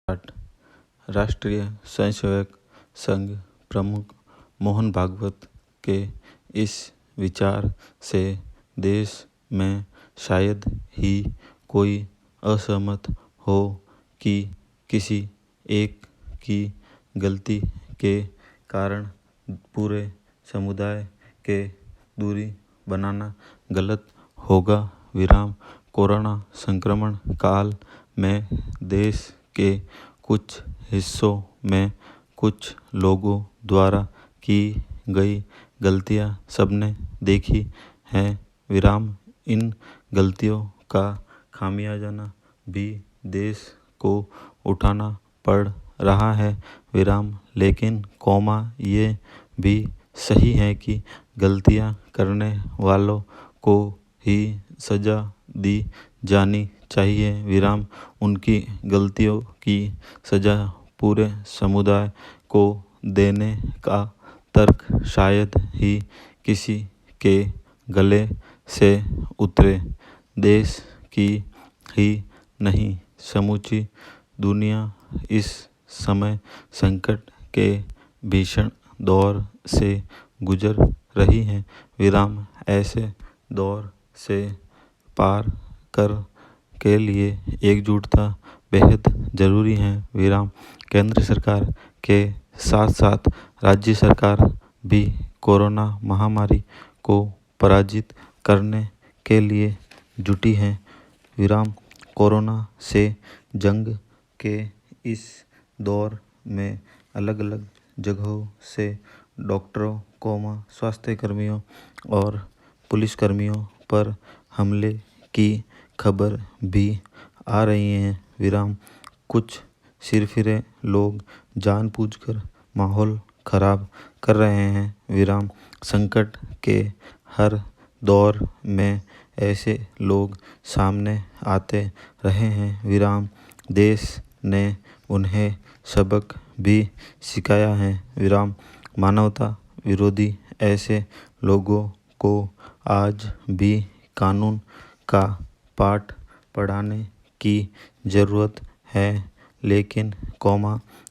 8 राष्ट्रीय स्वयंसेवक संघ प्रमुख मोहन भागवत के इस विचार से देश में शायद ही कोई असहमत हो कि किसी एक की गलती के कारण पूरे समुदाय के दूरी बनाना गलत होगा। कोरोना संक्रमण काल में देश के कुछ हिस्सों में कुछ लोगों द्वारा की गई गलतियां सबने देखी हैं। इन गलतियों का खामियाजा भी देश को उठाना पड़ रहा है। लेकिन ये भी सही है कि गलतियां करने वालों को ही सजा दी जानी चाहिए। उनकी गलतियों की सजा पूरे समुदाय को देने का तर्क शायद ही किसी के गले से उतरे। देश की ही नहीं, समूची दुनिया इस समय संकट के भीषण दौर से गुजर रही है। ऐसे दौर से पार कर के लिए एकजुटता बेहद जरूरी है। केंद्र सरकार के साथ साथ राज्य सरकार भी कोरोना महामारी को पराजित करने के लिए जुटी है। कोरोना से जंग के इस दौर में अलग अलग जगहों से डॉक्टरों, स्वास्थ्य कर्मियों और पुलिसकर्मियों पर हमले की खबर भी आ रही है। कुछ सिरफिरे लोग जानबूझकर माहौल खराब कर रहे हैं। संकट के हर दौर में ऐसे लोग सामने आते रहे हैं। देश ने उन्हें सबक भी सिखाया है। मानवता विरोधी ऐसे लोगों को आज भी कानून का पाठ पढ़ाने की जरूरत है। लेकिन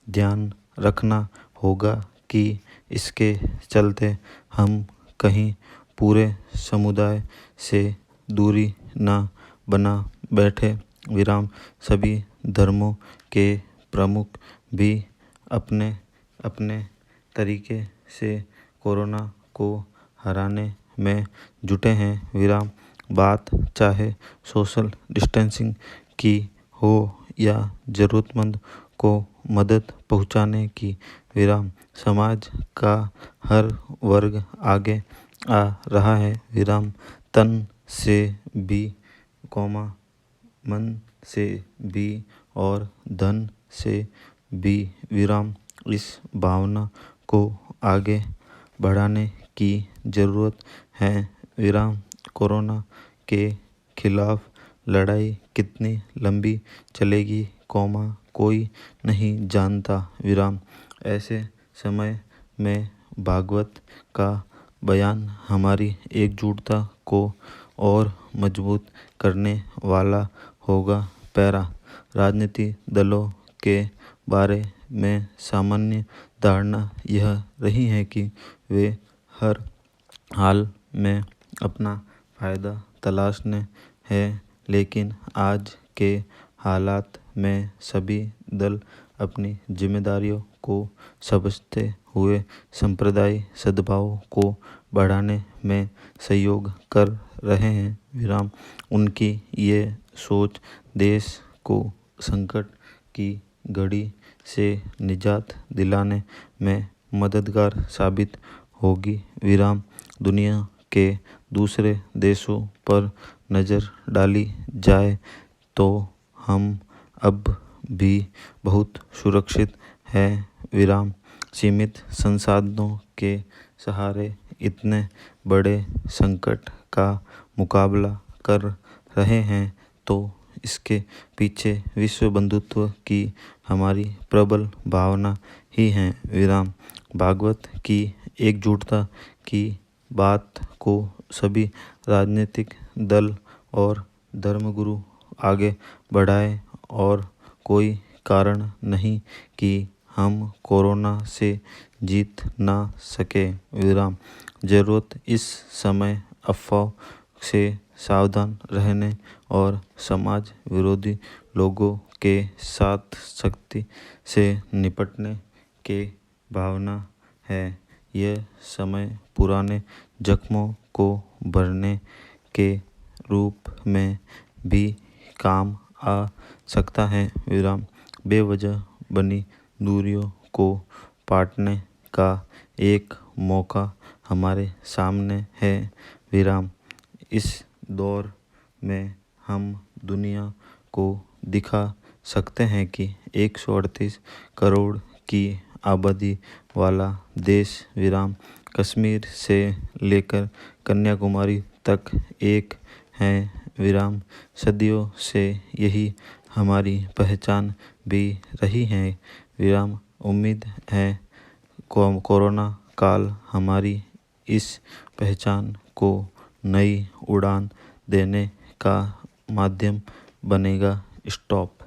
ध्यान रखना होगा कि इसके चलते हम कहीं पूरे समुदाय से दूरी न बना बैठे। सभी धर्मों के प्रमुख भी अपने अपने तरीके से कोरोना को हराने में जुटे हैं। बात चाहे सोशल डिस्टेंसिंग की हो या जरूरतमंद को मदद पहुंचाने की। समाज का हर वर्ग आगे आ रहा है। तन से भी, मन से भी और धन से भी। इस भावना को आगे बढ़ाने की जरूरत है। कोरोना के खिलाफ लड़ाई कितनी लंबी चलेगी, कोई नहीं जानता। ऐसे समय में भागवत का बयान हमारी एकजुटता को और मजबूत करने वाला होगा। राजनीतिक दलों के बारे में सामान्य धारणा यह रही है कि वे हर हाल में अपना फायदा तलाशने हैं। लेकिन आज के हालात में सभी दल अपनी जिम्मेदारियों को समझते हुए सांप्रदायिक सद्भाव को बढ़ाने में सहयोग कर रहे हैं। उनकी ये सोच देश को संकट की घड़ी से निजात दिलाने में मददगार साबित होगी। दुनिया के दूसरे देशों पर नज़र डाली जाए तो हम अब भी बहुत सुरक्षित हैं। सीमित संसाधनों के सहारे इतने बड़े संकट का मुकाबला कर रहे हैं तो इसके पीछे विश्व बंधुत्व की हमारी प्रबल भावना ही है। भागवत की एकजुटता की बात को सभी राजनीतिक दल और धर्मगुरु आगे बढ़ाए और कोई कारण नहीं कि हम कोरोना से जीत ना सके। विराम। जरूरत इस समय अफवाह से सावधान रहने और समाज विरोधी लोगों के साथ सख्ती से निपटने की भावना है। यह समय पुराने जख्मों को भरने के रूप में भी काम आ सकता है। विराम। बेवजह बनी दूरियों को पाटने का एक मौका हमारे सामने है। विराम। इस दौर में हम दुनिया को दिखा सकते हैं कि 138 करोड़ की आबादी वाला देश विराम कश्मीर से लेकर कन्याकुमारी तक एक है। विराम। सदियों से यही हमारी पहचान भी रही है। विराम। उम्मीद है कोरोना काल हमारी इस पहचान को नई उड़ान देने का माध्यम बनेगा। स्टॉप।